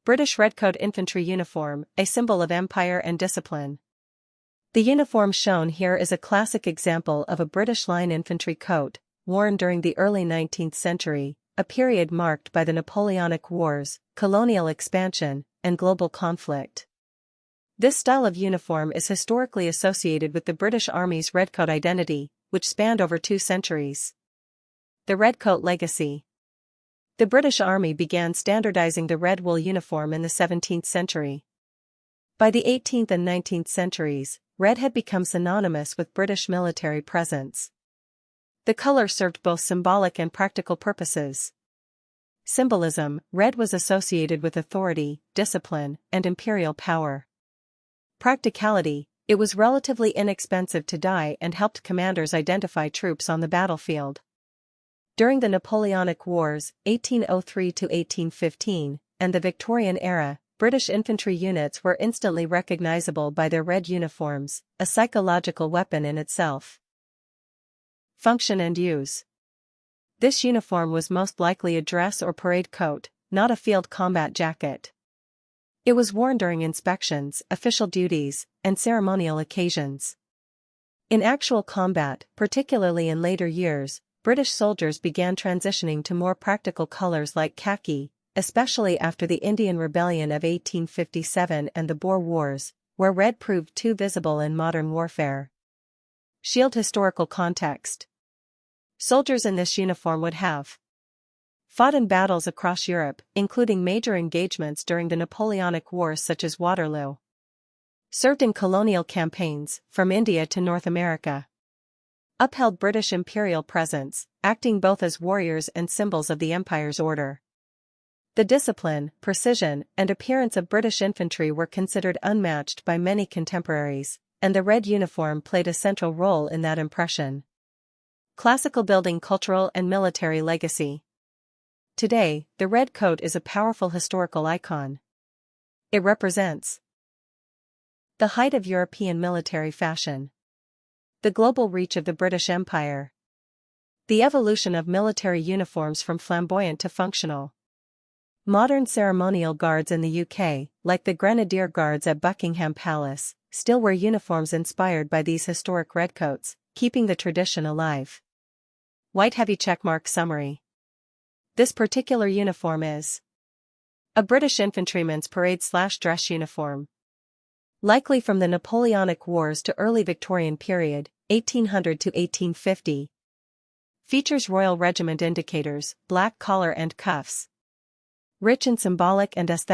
British Redcoat infantry uniform, a symbol of empire and discipline. The uniform shown here is a classic example of a British Line Infantry coat, worn during the early 19th century, a period marked by the Napoleonic Wars, colonial expansion, and global conflict. This style of uniform is historically associated with the British Army's Redcoat identity, which spanned over 2 centuries. The Redcoat legacy. The British Army began standardizing the red wool uniform in the 17th century. By the 18th and 19th centuries, red had become synonymous with British military presence. The color served both symbolic and practical purposes. Symbolism: red was associated with authority, discipline, and imperial power. Practicality: it was relatively inexpensive to dye and helped commanders identify troops on the battlefield. During the Napoleonic Wars, 1803 to 1815, and the Victorian era, British infantry units were instantly recognizable by their red uniforms, a psychological weapon in itself. Function and use. This uniform was most likely a dress or parade coat, not a field combat jacket. It was worn during inspections, official duties, and ceremonial occasions. In actual combat, particularly in later years, British soldiers began transitioning to more practical colors like khaki, especially after the Indian Rebellion of 1857 and the Boer Wars, where red proved too visible in modern warfare. Shield. Historical context. Soldiers in this uniform would have fought in battles across Europe, including major engagements during the Napoleonic Wars such as Waterloo. Served in colonial campaigns, from India to North America. Upheld British imperial presence, acting both as warriors and symbols of the empire's order. The discipline, precision, and appearance of British infantry were considered unmatched by many contemporaries, and the red uniform played a central role in that impression. Classical building. Cultural and military legacy. Today, the red coat is a powerful historical icon. It represents the height of European military fashion, the global reach of the British Empire, the evolution of military uniforms from flamboyant to functional. Modern ceremonial guards in the UK, like the Grenadier Guards at Buckingham Palace, still wear uniforms inspired by these historic redcoats, keeping the tradition alive. White heavy checkmark. Summary. This particular uniform is a British infantryman's parade/dress uniform. Likely from the Napoleonic Wars to early Victorian period, 1800 to 1850. Features Royal Regiment indicators, black collar and cuffs. Rich in symbolic and aesthetic